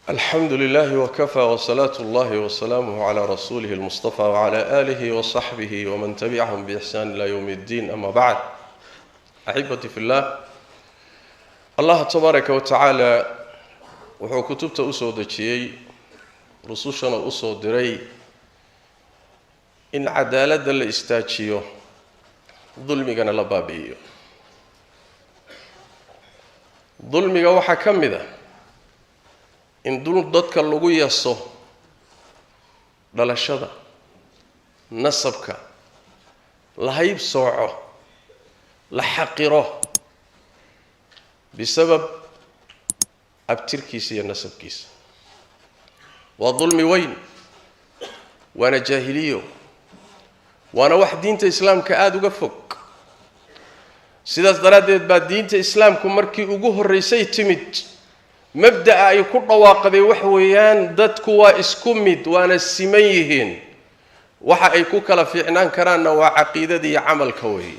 الحمد لله وكفى وصلاة الله وسلامه على رسوله المصطفى وعلى آله وصحبه ومن تبعهم بإحسان إلى يوم الدين. أما بعد، أحبتي في الله، الله تبارك وتعالى وحو كتبت أسود شيء رسوشنا أسود دري إن عدالة الاستاجيو ظلمي كان لبابيو ظلمي وحا كمذا in dadka lagu yaso dhalashada nasabka la hayb sooco la xaqiro بسبب abtirkiisa iyo nasabkiisa waa dulmi weyn waana jaahiliyo waana wax diinta islaamka aad uga fog sidaas daraadeed baa diinta islaamku markii ugu horeysay timid مبدأ أي كل واقع وحويان دتك واسكمد وأنا السميهين وح أي كلا في عنان كران وعقيدة دي عمل كوي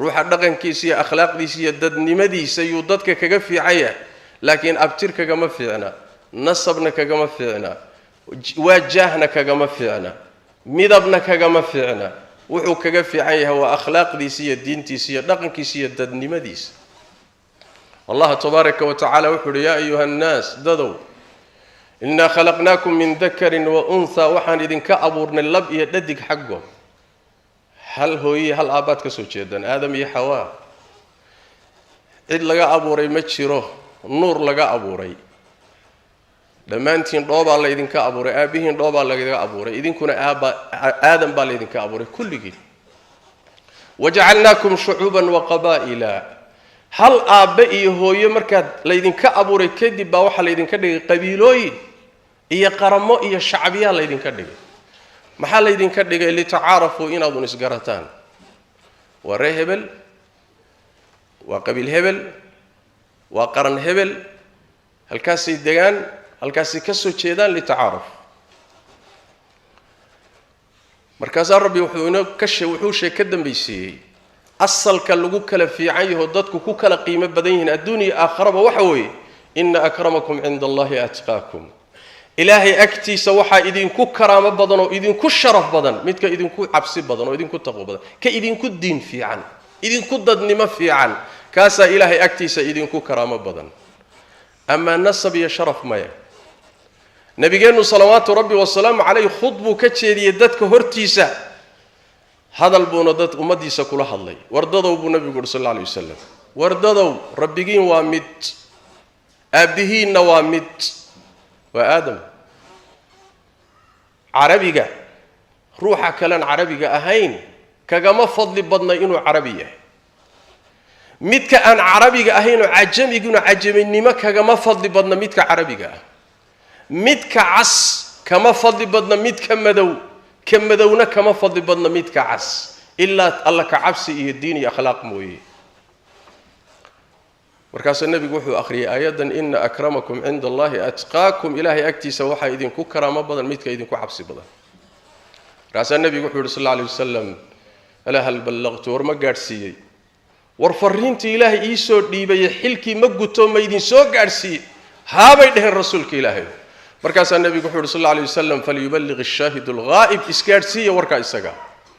روح الدقن كيسية أخلاق دي سية دد نمدي سيودتك كجفي عيا لكن أبترك كجما في عنا نصبنا كجما في عنا وجهنا كجما في عنا مذبنا كجما في عنا وحو كجفي عيا هو أخلاق دي سية دين تي سية دقن كيسية دد نمديس الله تبارك وتعالى وحر يا أيها الناس ددوا إنا خلقناكم من ذكر وأنثى وحن إذن كأبورنا اللب يددك حقه هل آبات كسوشيدا آدم يا حواء إذ لقى أبوري متشيره النور لقى أبوري لما أنتين ضوبا الله إذن كأبوري أبيهن ضوبا الله إذن كأبوري إذن كنا آدم بالله إذن كأبوري كل جيل وجعلناكم شعوبا وقبائل هل آبائي هوي مركز ليدين كأبوري كدي باوحة ليدين كدي قبيلوي إيا قرمو إيا شعبية ليدين كدي محل ليدين كدي اللي تعارفوا إن أظن إسقارتان وري هبل وقبيل هبل وقرن هبل هالكاسي الديان هالكاسي كسو تشيدان لتعارف مركز ربي وحونا كش وحوشي كدن بيسي أصل كاللجوء كلا في عيه ودتك كلا قيمة بديهن الدنيا آخرة وحوي إن أكرمكم عند الله أتقاكم إلهي أكتي سوحا إذن كو كرامة بدن وإذن كو شرف بدن متك إذن كو عبس بدن وإذن كو تقوى بدن كإذن كو الدين في عن إذن كو ضدن ما في عن كاسا إلهي أكتي سإذن كو كرامة بدن أما النصب يا شرف مايا نبينا صلوات ربي والسلام عليه خطبه كتشي يدتك هرتيسا هذا البوندات أمدي سكولها الله ورددوا بنبي صلى الله عليه وسلم ورددوا ربيين وامت أبيهن وامت وآدم عربية روح كلام عربية أهين كجما فضل بدنا إنه عربية متك أن عربية أهين عجم يقولون عجم إنما كجما فضل بدنا متك عربية متك عس كما فضل بدنا متك مدو كم دونا كما فضل بدنا ميت كعس إلا الله كعبسي الدين أخلاق موي وركاس النبي يقول آخر أيضا إن أكرمكم عند الله أتقاكم إلهي أكتي سوحا إذن كو كرامة بدن ميت كإذن كو عبسي بدن ركاس النبي يقول صلى الله عليه وسلم ألا هل بلغت ورما قارسي ورفرينتي إلهي إيسو ديبي حلكي مقوتو ما إذن سو قارسي هابا يدهن رسولك إلهي مركز النبي صلى الله عليه وسلم فليبلغ الشاهد الغائب إسكارسية وركا إساقا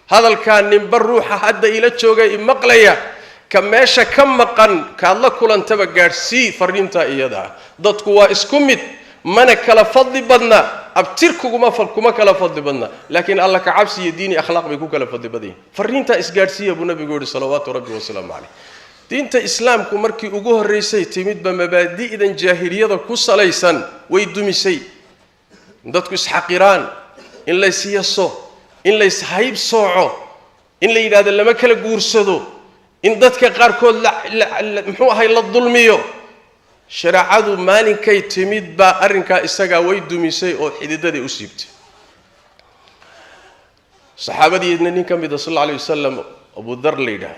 هذا كان نمبر روحه حتى إلى تشوغي مقلية كماشا كم مقن كالله كل انتبه قارسي فرينتا إيادا ضدكوا إسكمت منك لفضل بدنا أبتركوا ما كلا فضل بدنا لكن الله كعبسي يديني أخلاق بيكو كلا فضل بدين فرينتا إسكارسية أبو نبي يقول صلوات ربي وسلام عليه دينت إسلام كمركي أجوه الرئيسي تمد بمبادئ إذا جاهلية القصة ليسن ويدمسي دتك إسحاقيران إن ليس يسو إن ليس هيب صوعه إن لي هذا لما كلا جورسدو إن دتك قاركول محو هاي للظلميو شرعه مالين كي تمد بأرنكا إسحاق ويدمسي أو حديدة دي أسيبت صحابة دي إذن كم بيد صلى الله عليه وسلم أبو ذر ليدا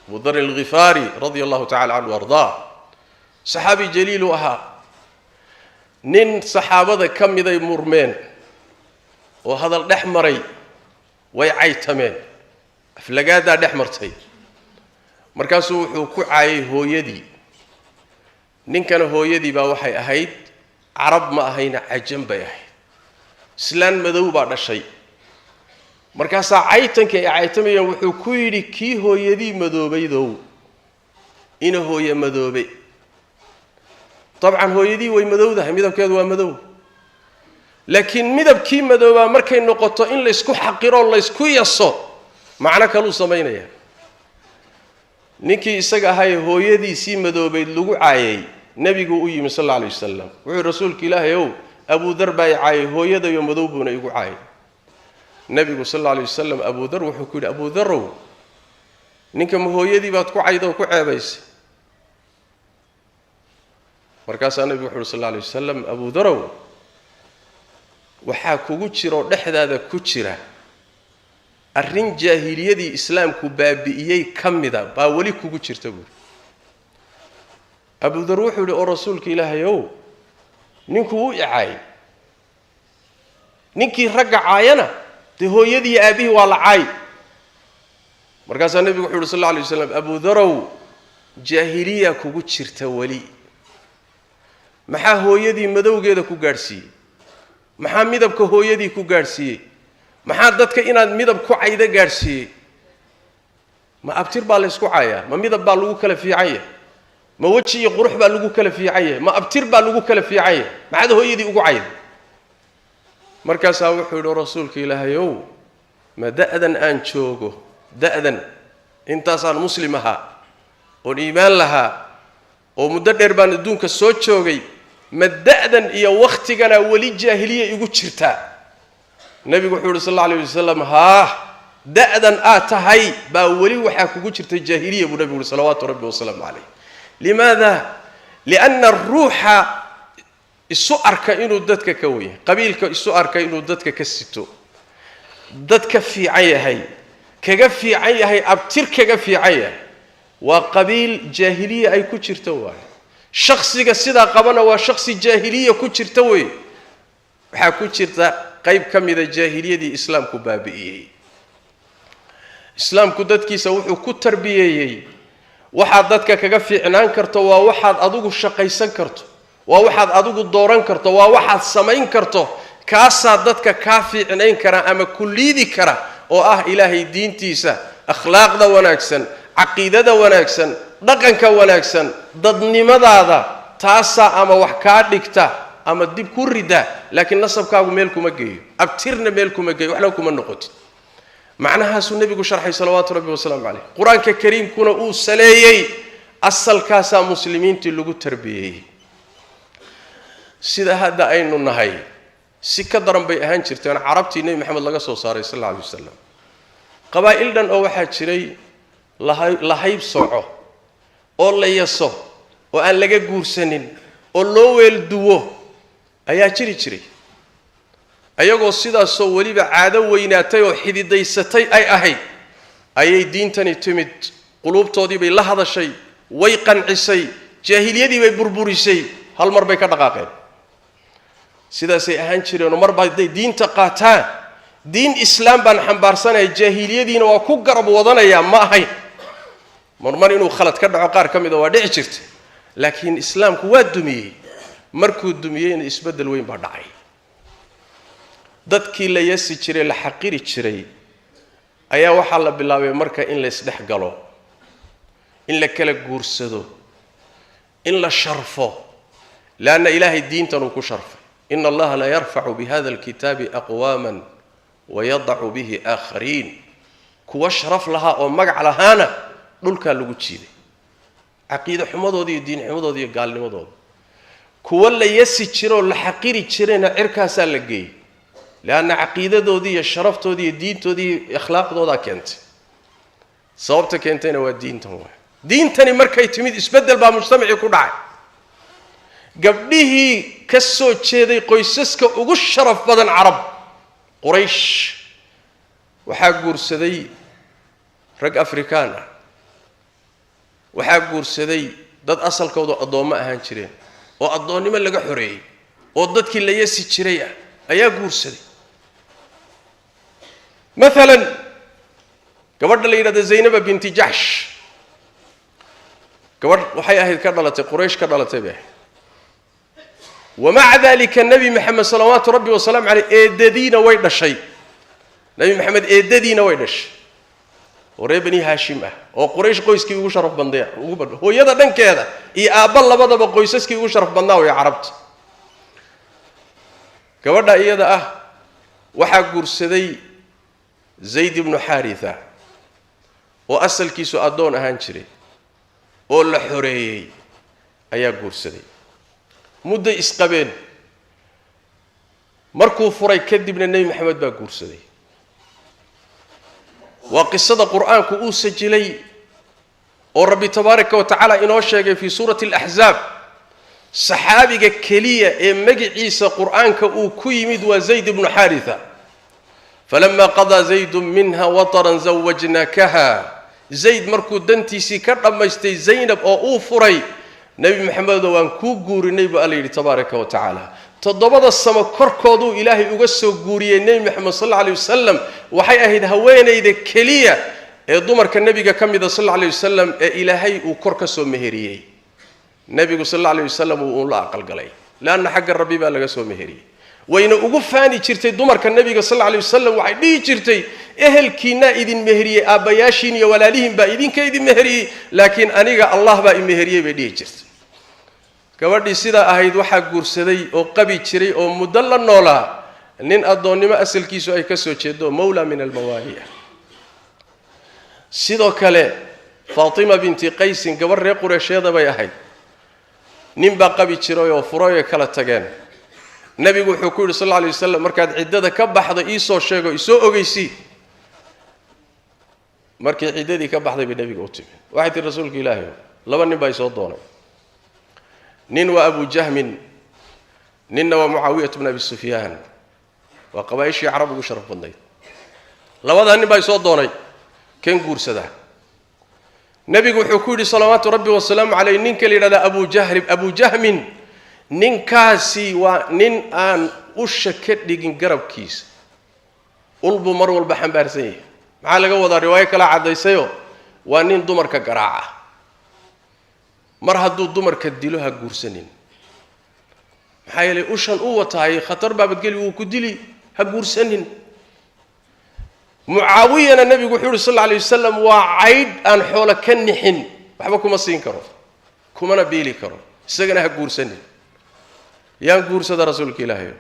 أبو ذر الغفاري رضي الله تعالى عنه وارضاه صحابي جليل وها نين صحابة كم ذي مرمين وهذا الأحمري ويعيتمين فلقادا الأحمرتي مركزه حكوا عيه هو يدي نين كان هو يدي بوحي أهيد carab ma ahayna cajam bay ahayd islaan madow baa dhashay markaasaa caytanka ay caytamayaan wuxuu ku yidhi kii hooyadii madoobaydow ina hooye madoobe dabcan hooyadii way madowdahay midabkeedu waa madow laakiin midabkii madoobaa markay noqoto in la isku xaqiro la isku yaso macna kale sameeynaya ninkii isaga ahay hooyadiisii madoobayd lagu caayay nabigu u yimi sallallahu alayhi wasallam wuxuu rasuulka ilaahay oo Abu Dhar baa caayay hooyadayo madowbuna igu caayay nabigu sallallahu alayhi wasallam Abu Dhar wuxuu ku yiri Abu Dhar ninka hooyadii baad ku caaydo ku ceebaysay markaas nabigu wuxuu sallallahu alayhi wasallam Abu Dhar waxa kugu jiro dhexdaada ku jira arrin jaahiliyadii islaamku baabi'iyay kamida baa wali kugu jirta buu Abu Dhar wuxuu yiri oo rasuulka ilaahay oo ninku uu caayay ninkii ragga caayana de hooyadii aabihi waa la caay markaas nabigu wuxuu sallallahu alayhi wasallam Abu Dhar jaahiliya kugu jirta wali maxaa hooyadii madowgeeda ku gaarsiiyay maxaa midabka hooyadii ku gaarsiiyay maxaa dadka inaad midab ku cayda gaarsiiyay ma abtir baa la isku caayaa ma midab baa lagu kala fiicay ma waji iyo qurux baa lagu kala fiicay ma abtir baa lagu kala fiicay maxaad hooyadii ugu cayday markaas wuxuu yiri rasuulka ilaahay oo ma da'dan aan joogo da'dan intaasaan muslim aha oo iimaan laha oo muddo dheer baan adduunka soo joogay ma da'dan iyo waqtigana wali jaahiliya igu jirta nabigu wuxuu sallallahu alayhi wasallam ha da'dan tahay baa wali waxa kugu jirta jaahiliya buu nabigu sallallahu rabbi wa sallam alayhi limaada lianna ar-ruuha isu arka inuu dadka ka weey qabiilka isu arka inuu dadka ka sito dadka fiican yahay kaga fiican yahay abtir kaga fiican yahay waa qabiil jaahiliya ay ku jirto waa shakhsiga sida qabana waa shakhsi jaahiliya ku jirta weey waxa ku jirta qayb kamida jaahiliyadii islaamku baabi'iyay islaamku dadkiisa wuxuu ku tarbiyeeyay waxa dadka kaga fiicnaan karto waa waxaad adigu shaqaysan karto waa waxaad adigu dooran karto waa waxaad samayn karto kaasa dadka ka fiicnayn kara ama kullidi kara oo ilaahay diintiisa akhlaaqda wanaagsan aqeedada wanaagsan dhaqanka wanaagsan dadnimadaada taasa ama wax ka dhigta ama dib ku rida laakiin nasabkaagu meel kuma geeyo abtirna meel kuma geeyo waxna kuma noqotid macnaha nabigu sharxay salawaatu rabbi wa sallam alayhi quraanka kariimkuna uu saleeyay asalkaasa muslimiintii lagu tarbiyay sida hadda aynu nahay si ka daran bay ahaan jirteen carabtii nabi maxamed laga soo saaray sallallahu alayhi wasallam qabaa'il dhan oo waxa jiray la hayb soco oo la yaso oo aan laga guursanin oo loo weel duwo ayaa jiray ayagoo sidaas oo waliba caado weynaatay oo xididaysatay ay ahayd ayay diintani timid qulubtoodii bay la hadashay way qancisay jaahiliyadii bay burburisay hal mar bay ka dhaqaaqeen sidaasay ahaan jireen mar baa diinta qaataan diin islaam baan xambaarsanay jaahiliyadiina waa ku garab wadanaya ma ahayn mar inuu khalad ka dhaco qaar kamid waa dhici jirtay laakiin islaamku waa dumiyay markuu dumiyayna isbedel weyn baa dhacay dadkii la yasi jiray la xaqiri jiray ayaa waxa la bilaabay marka in la isdhex galo in la kala guursado in la sharfo laana ilaahay diintan uu ku sharfay inna allaha la yarfa'u bi hadha alkitabi aqwaman wa yad'u bihi akharin kuwa sharaf laha oo magac lahaana dhulka lagu jiiday aqeedo xumadoodii diin xumadoodii gaalnimadooda kuwa la yasi jiro la xaqiri jirayna cirkaasa la geeyay laana aqeedadoodii iyo sharaftoodii iyo diintoodii akhlaaqdooda keentay sababta keentayna waa diintan waa diintani markay timid isbedel baa mujtamaci ku dhacay gabdhihii ka soo jeeday qoysaska ugu sharaf badan carab quraysh waxa guursaday rag afrikaan waxa guursaday dad asalkooda adooma ahaan jireen oo adoonnimo laga xoreeyay oo dadkii la yasi jiray ayaa guursaday مثلا gabadha la yiraahdo Zaynab binti Jahsh gabadh waxay ahayd ka dhalatay Quraysh ka dhalatay ومع ذلك النبي محمد صلوات ربي وسلام عليه إيددين ويد الشيء نبي محمد إيددين ويد الشيء وريبني هاشمة وقريش قويس كي يشرف بنديع هو يدا دن كذا أبا الله بدأ بقويسس كي يشرف بنداع ويا عربت كوردا يدا وحق قرصدي زيد بن حارثة وأصل كيسو أدون أهانشري ولا حريي أيا قرصدي مدة إسقابين مركو فري كذب من النبي محمد با قرصدي وقصة القرآن كؤوس سجلي وربي تبارك وتعالى إنه شيء في سورة الأحزاب صحابي كلية مجي عيسى قرآن كويمد وزيد بن حارثة فلما قضى زيد منها وطرا زوجناكها زيد مركو دنتي سكر أما يستي زينب أو فري نبي محمد وان كوغوري النبي الله تبارك وتعالى تضبط السما كركودو إلهي يقصو غوري النبي محمد صلى الله عليه وسلم وحي أهد هوينيد كلية دمر كالنبي كمد صلى الله عليه وسلم إلهي وكركسو مهريي النبي صلى الله عليه وسلم ولا أقل قلي لأن حق الربي بقى لقسو مهري وين أقفاني شرتي دمر كالنبي صلى الله عليه وسلم وحي شرتي أهل كنا إذن مهري أبياشين يا ولالهم بإذن كإذن مهري لكن أنيق الله بقى مهري بديه شرت كوردي سيدا أهيد وحق قرصدي أو قبي شري أو مدلل نولا نين أدوني ما أسل كيسو أي كسو تشدو مولى من الموالية سيدا كالي فاطمة بنت قيس كوري قريش هذا بي أهيد نين با قبي شري أو فرايا كلا تغان نبي حكور صلى الله عليه وسلم مركاد عدده كبحض إيسو شيغو إيسو أغيسي مركاد عدده كبحض بنبي قوتي واحد الرسول إلهي لبا نين با إيسو دوني نين وأبو جهم نين ومعاوية بن أبي سفيان وقبائش عرب وشرف بندي لبدا نين با إيسو دوني كان قرصدا نبي حكور صلوات ربي والسلام عليه نين كلي أبو جهم نين كاسي ونين آن وشكت لجن قرب كيس قلبه مر والبحن بارسيه مع لقوة رواية كلا عديسيو ونين دمر كقراعة مر هدو دمر كدلوها قرسنين حيالي وشان قوة هاي خطر باب تقولي وكدلي هقرسنين معاوية النبي يقول صلى الله عليه وسلم وعيد أن حول كنحن بحبكم الصين كرو كمنا بيلي كرو سجنها قرسنين يان قرص هذا رسولك إلهي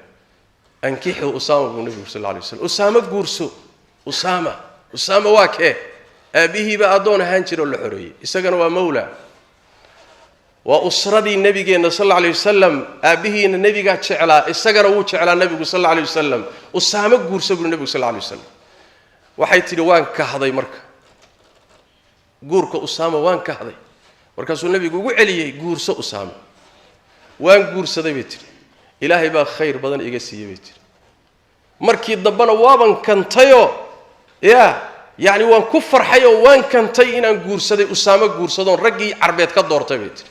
أنكحوا أسامة بن النبي صلى الله عليه وسلم أسامة قرصو أسامة واكه أبيه بأدون هانشر الحرية إسقنا ومولى وأسردي النبي صلى الله عليه وسلم أبيه النبي قال شعلا إسقنا وشعلا النبي صلى الله عليه وسلم أسامة قرص بن النبي صلى الله عليه وسلم وحيت لوان كهذا مركا قرك أسامة وان كهذا مركز النبي يقول عليه قرص أسامة وان قرصة بيتر إلهي با خير بدن إيجاسية بيتر مركي الضبنا وابن كنتيو يعني وان كفر حيو وان كنتي إن قرصة أسامة قرصة رجي عربيت كدور تبيتر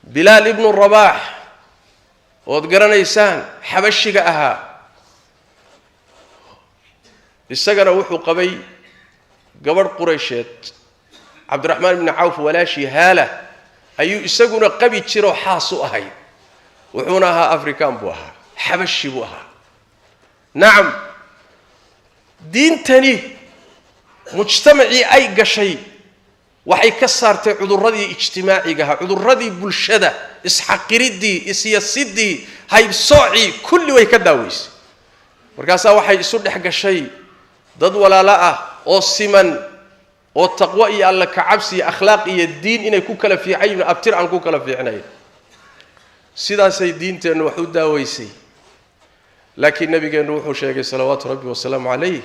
بلال ابن الرباح وذكرنا إنسان حبشي أها السجن وحو قبي قبر قريشات عبد الرحمن بن عوف ولا شهالة أيو إسقنا قبي تشرو حاسو أهي وحونها أفريكان بوها حبشي بوها نعم دين تاني مجتمعي أي قشي وحي كسرت عذر ردي اجتماعي جها عذر ردي بالشدة إسحاق ردي إسياسدي هاي بصاعي كل ويكداويس مركزا وحي يسود حق الشيء ضد ولا لا أو سمن والتقوى الله كعبسي أخلاقي الدين إن يكون كلا في عين أبتر عن كلا في عناية سيدا سيدين تنوحود داويسي لكن النبي قال نوح شيخ صلوات ربي والسلام عليه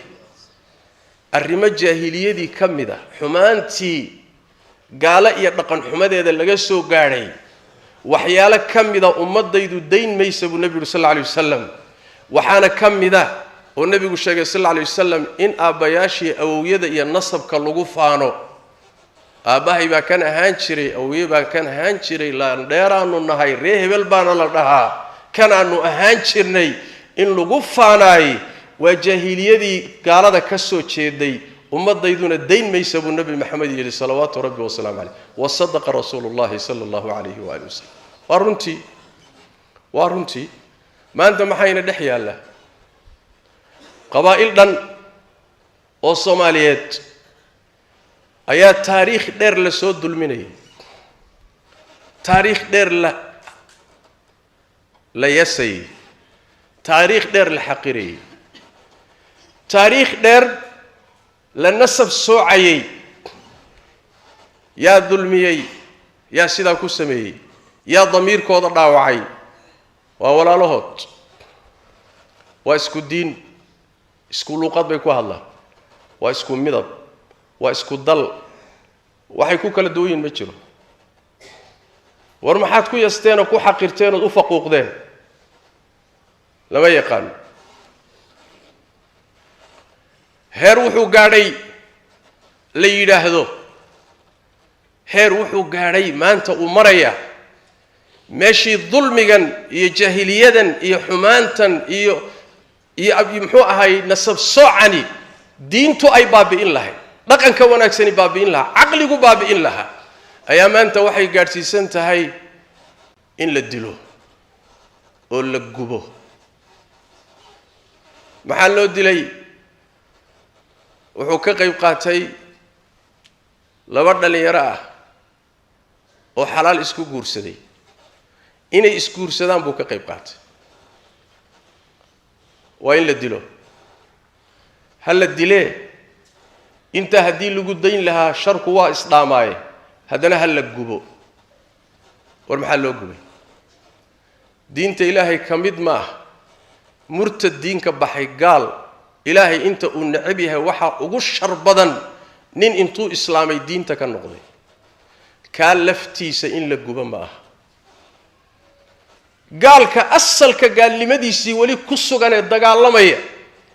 الرمى الجاهلية دي كم ده حمانتي قال يطلقن حماد هذا اللي جسوا قاري وحيالك كم ده أمد يدو الدين ما يسب النبي صلى الله عليه وسلم وحنا كم ده والنبي يقول صلى الله عليه وسلم إن أبياشي أو يد النصب كاللغفانو أباهي بكان هانشري أو يبا كان هانشري لا ديرانو نهاي ريه بالبانا لدها كان أنه هانشرني إن لغفاناي وجاهلية دي قال هذا كسو تشيدي أمد يدون الدين ما يسب النبي محمد صلوات ربي وسلام عليه وصدق رسول الله صلى الله عليه وآله وسلم ورنتي وارنتي ما أنت محاين دحيا الله قبائل دن أو صوماليات أيا تاريخ دير لسود المني تاريخ دير لا يسي تاريخ دير الحقيري تاريخ دير لنسب سوعي يا ظلمي يا سيدا كسمي يا ضمير كوضا داوعي وولا لهوت واسكو الدين اسكو لوقات بيكو هلا واسكو مدب واسكو الضل وحيكو كلا دوين مجرو ورمحات كو يستين وكو حقيرتين وفقوق دين لما يقال هير وحو قاري ليداهدو هير وحو قاري ما انت امريا ماشي ظلميا iyo jahiliyadan iyo xumaantan iyo abimxu ahay nasab soocani diintu ay baabi'in lahayd dhaqanka wanaagsan baabi'in lahaa aqligu baabi'in lahaa ayaa maanta waxay gaarsiisan tahay in la dilo oo la gubo maxaa loo dilay wuxuu ka qayb qaatay laba dhalinyaro ah oo xalaal isku guursaday inay isguursadaan buu ka qayb qaatay waa in la dilo hal la dilee inta haddii lagu dayn lahaa sharku waa isdhaamaaye haddana hal la gubo war maxaa loo gubay diinta ilaahay ka mid ma ah murtad diinka baxay gaal ilaahay inta uu necab yahay waxa ugu shar badan nin intuu islaamay diinta ka noqday ka laftiisa in la gubo ma ah gaalka asalka gaalnimadiisii wali ku sugan ee dagaalamaya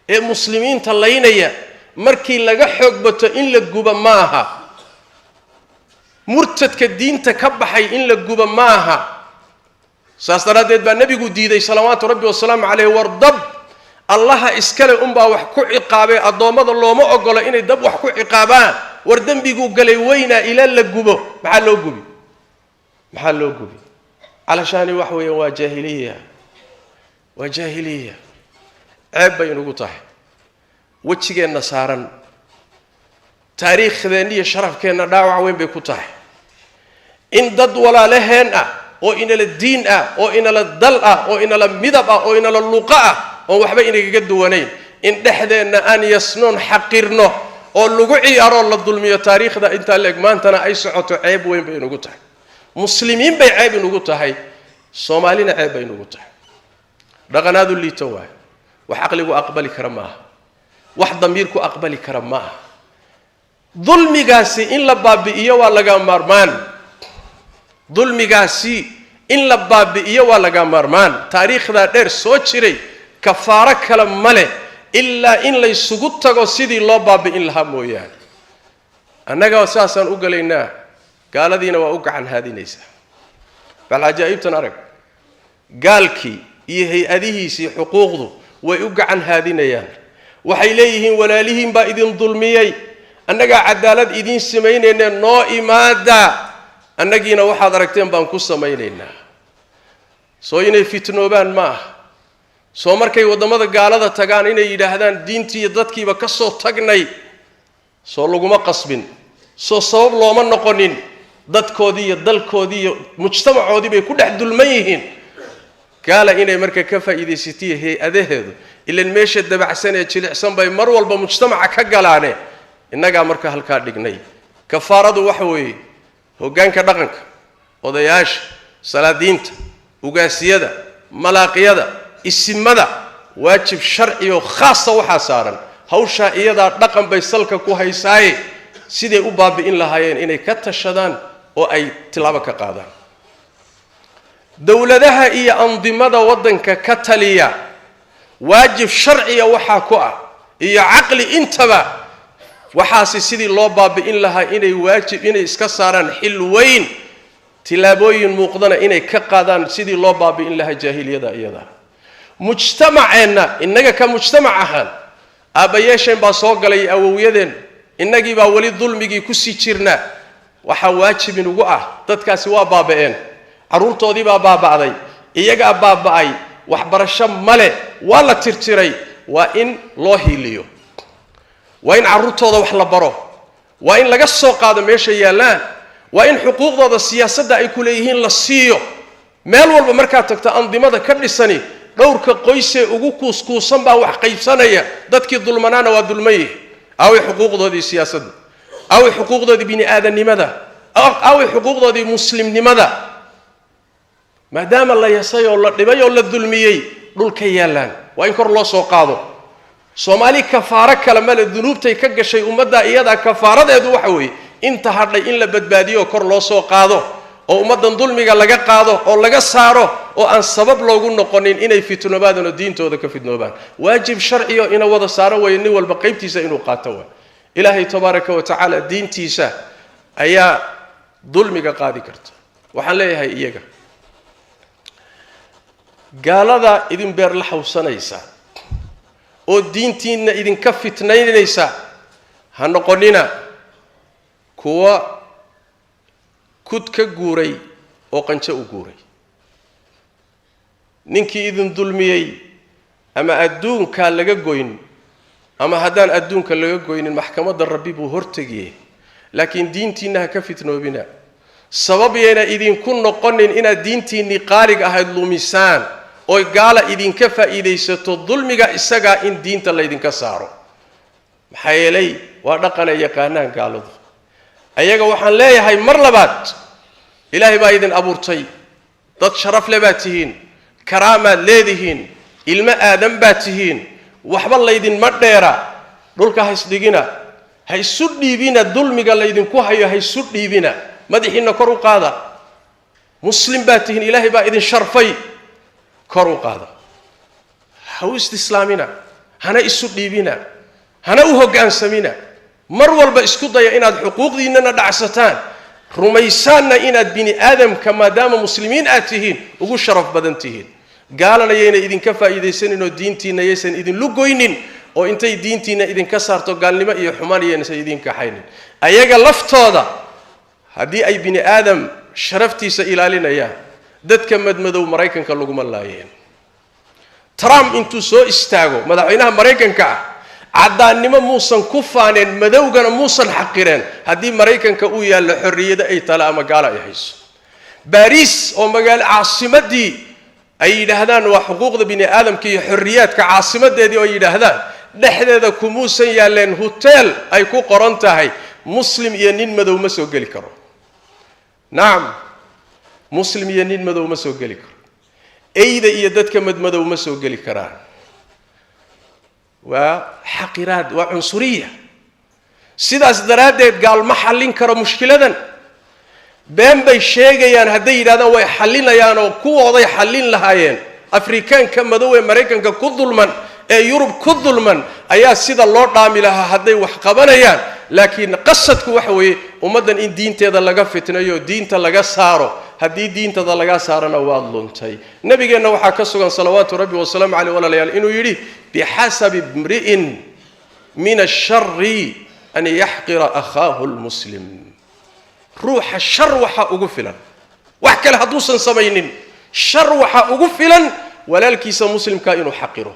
ee muslimiinta laynaya markii laga xoog bato in la gubo ma aha murtadka diinta ka baxay in la gubo ma aha saas daraadeed baa nabigu diiday salawaatu rabbi wa salaamu calayhi wardab allaha iskale baa wax ku ciqaabay adoomada looma ogolo inay dab wax ku ciqaabaan war dambigu galay weyna ila la gubo maxaa loo gubi علشان وحوي وجاهلية عيب بينو طاح وجهي النصارى تاريخ ذني شرف كنا داوع وين بيكوطاح إن ضد ولا لهن أو إن للدين أو إن للضل أو إن للمذهب أو إن لللقاء أو وحبي إنك جد ونين إن دحدنا أن يسنون حقيرنا أو اللجوعي أرى الظلمية تاريخ ذا أنت اللي ما أنتنا أي سعة عيب وين بينو طاح مسلمين بعيب نقطة صوماليين عيب نقطة رغنا ذو اللي توه وحقلك أقبل كرمه واحد ضميرك أقبل كرمه ظلم قاسي إن لباب إياه ولا جامرمان ظلم قاسي إن لباب إياه ولا جامرمان تاريخ ذا در سوتشري كفارة كلام مله إلا إن لي سقوط تقصدي لباب إن لها مويان أنا قاسا أقولينا قال دينا وأوقع عن هذه نيسا فالعجائب تنارك قال كي يهي أذيه سي حقوقه ويوقع عن هذه نيان وحيليهم ولا لهم بإذن ظلميي أنك عدالة إذن سمين إن نائمادا أنك إنا وحضركتين بانكو سمين سوين فتنوبان ما سو markay wadamada gaalada tagaan inay yiraahdaan diintii dadkiiba ka soo tagnay soo laguma qasbin soo sabab looma noqonin dadkoodii iyo dalkoodii iyo mujtamacoodii bay ku dhex dulman yihiin gaala inay marka ka faa'iideysatay hay'adaheedu ilaa meesha dabacsan ee jilicsan bay mar walba mujtamaca ka galaane inaga marka halka dhignay kafaaradu waxa weeye hoggaanka dhaqanka odayaasha salaadiinta ugaasiyada malaaqiyada isimada waajib sharci oo khaas ah waxa saaran hawsha iyada dhaqan bay salka ku haysay sidee u baabi'in lahaayeen inay ka tashadaan oo ay tilaabo ka qaadaan dawladaha iyo andimada wadanka ka taliya waajib sharci waxa ku ah iyo aqli intaba waxaasi sidii loo baabi'in lahaa inay waajib inay iska saaraan xil weyn tilaabooyin muuqdana inay ka qaadaan sidii loo baabi'in lahaa jaahiliyada iyada mujtamaceena inaga ka mujtamac ahaan aabayeesheen baa soo galay awowiyadeen inagii baa wali dulmigii ku sii jirna waxa waajib inugu ah dadkaasi waa baaba'een caruurtoodii baa baaba'day iyaga baaba'ay wax barasho male waa la tirtiray waa in loo hiiliyo waa in carruurtooda wax la baro waa in laga soo qaado meesha yaalaan waa in xuquuqdooda siyaasadda ay ku leeyihiin la siiyo meel walba markaad tagto andimada ka dhisani dhowrka qoysee ugu kuuskuusan baa wax qaybsanaya dadkii dulmanaana waa dulmaye aaway xuquuqdoodii siyaasadda aaway xuquuqdoodii bini'aadanimada aaway xuquuqdoodii muslimnimada maadaama la yasay oo la dhibay oo la dulmiyey dhulka yaalaan waa in kor loo soo qaado soomaali kafaaro kale male dunuubtay ka gashay ummadda iyadaa kafaaradeedu waxa weeye inta hadhay in la badbaadiyo kor loo soo qaado oo ummadan dulmiga laga qaado oo laga saaro oo aan sabab loogu noqonin inay fitnoobaan oo diintooda ka fitnoobaan waajib sharciyo ina wada saaro way nin walba qaybtiisa inuu qaato waa ilaahay tabaaraka wa tacaala diintiisa ayaa dulmiga qaadi karta waxaan leeyahay iyaga gaalada idin beer la xawsanaysa oo diintiina idinka fitnaynaysa ha noqonina kuwa kud ka guuray oo qanjo u guuray ninkii idin dulmiyey ama adduunka laga goyn ama haddaan adduunka laga goynin maxkamadda rabbi buu hortegiyey laakiin diintiina ha ka fitnoobina sabab yeena idinku noqonin inaad diintiinii qaalig ahayd lumisaan oo gaala idinka faa'iidaysato dulmiga isagaa in diinta laydinka saaro maxaa yeelay waa dhaqanay yaqaanaan gaaladu ayaga waxaan leeyahay mar labaad ilaahay baa idin abuurtay dad sharaf leh baad tihiin karaamaad leedihiin ilmo aadan baad tihiin waxba laydinma dheera dhulka ha isdhigina ha isu dhiibina dulmiga laydinku hayo ha isu dhiibina madaxiina kor u qaada muslim baad tihiin ilaahay baa idin sharfay kor u qaada ha u istislaamina hana isu dhiibina hana u hoggaansamina mar walba isku daya inaad xuquuqdiinana dhacsataan rumaysaanna inaad bini aadamka maadaama muslimiin aad tihiin ugu sharaf badan tihiin gaalana yayna idinka faa'iidaysanin oo diintiina yaysan idin lugoynin oo intay diintiina idinka saarto gaalnimo iyo xumaan yaysan idin kaxaynin ayaga laftooda haddii ay bini aadam sharaftiisa ilaalinayaan dadka madmadow maraykanka laguma laayeen trump intuu soo istaago madaxweynaha maraykanka ah caddaannimo muusan ku faaneen madowgana muusan xaqireen haddii maraykanka uu yaallo xorriyada ay tala ama gaala ay hayso bariis oo magaalo caasimadii ay yidhaahdaan waa xuquuqda bini aadamka iyo xorriyaadka caasimadeedii oo ay yidhaahdaan dhexdeeda kumuusan yaalleen hotel ay ku qoran tahay muslim iyo nin madow ma soo geli karo nacam muslim iyo nin madow ma soo geli karo eyda iyo dadka madmadow ma soo geli karaan waa xaqiraad waa cunsuriya sidaas daraaddeed gaal ma xallin karo mushkiladan been bay sheegayaan hadday yidhahdaan way xallinayaan oo kuwooday xallin lahaayeen afrikaanka madow ee maraykanka ku dulman ee yurub ku dulman ayaa sida loo dhaami lahaa hadday wax qabanayaan laakiin qasadku waxa weeye ummaddan in diinteeda laga fitnayo diinta laga saaro haddii diintada laga saarana waad luntay nabigeenna waxaa ka sugan salawaatu rabbi wasalaamu caleyh walaalayaal inuu yidhi bixasabi imri'in min ashari an yaxqira akhaahu lmuslim ruuxa shar waxaa ugu filan wax kale hadduusan samaynin shar waxaa ugu filan walaalkiisa muslimkaa inuu xaqiro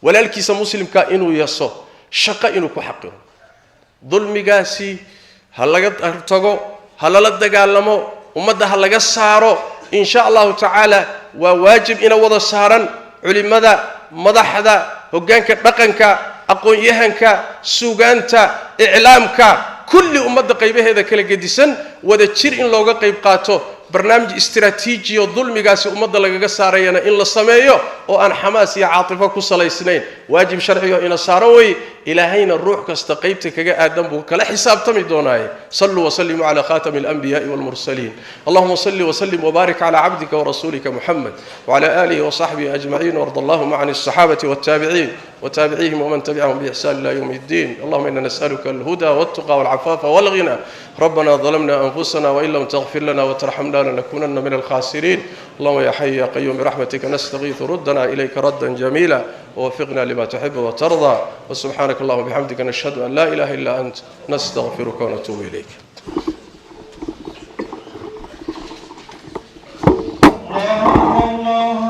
walaalkiisa muslimkaa inuu yaso shaqo inuu ku xaqiro dulmigaasi ha laga tago ha lala dagaalamo ummadda ha laga saaro in sha allahu tacaala waa waajib ina wada saaran culimada madaxda hoggaanka dhaqanka aqoon-yahanka suugaanta iclaamka kulli ummadda qaybaheeda kala gedisan wada jir in looga qayb qaato barnaamij istiraatiiji oo dulmigaasi ummadda lagaga saarayana in la sameeyo oo aan xamaas iyo caatifo ku salaysnayn waajib sharciyo ina saaran wey ilaahayna ruux kasta qaybta kaga aadan buu kala xisaabtami doonaaye saluu wasallimuu calaa khaatami alanbiyaai walmursaliin allahuma salli wasallim wabaarik calaa cabdika warasuulika muxamed wacala aalihi wasaxbihi ajmaciin warda allahuma can alsaxaabati waltaabiciin وتابعيهم ومن تبعهم بإحسان إلى يوم الدين اللهم إنا نسألك الهدى والتقى والعفاف والغنى ربنا ظلمنا أنفسنا وإن لم تغفر لنا وترحمنا لنكونن من الخاسرين اللهم يا حي يا قيوم برحمتك نستغيث ردنا إليك ردا جميلا ووفقنا لما تحب وترضى وسبحانك اللهم وبحمدك نشهد أن لا إله إلا أنت نستغفرك ونتوب إليك الله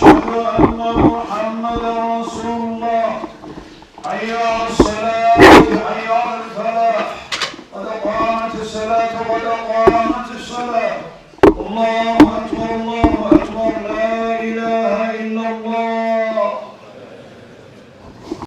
أشهد أن محمدا رسول الله. حي على الصلاة حي على الفلاح قد قامت الصلاة قد قامت الصلاة. الله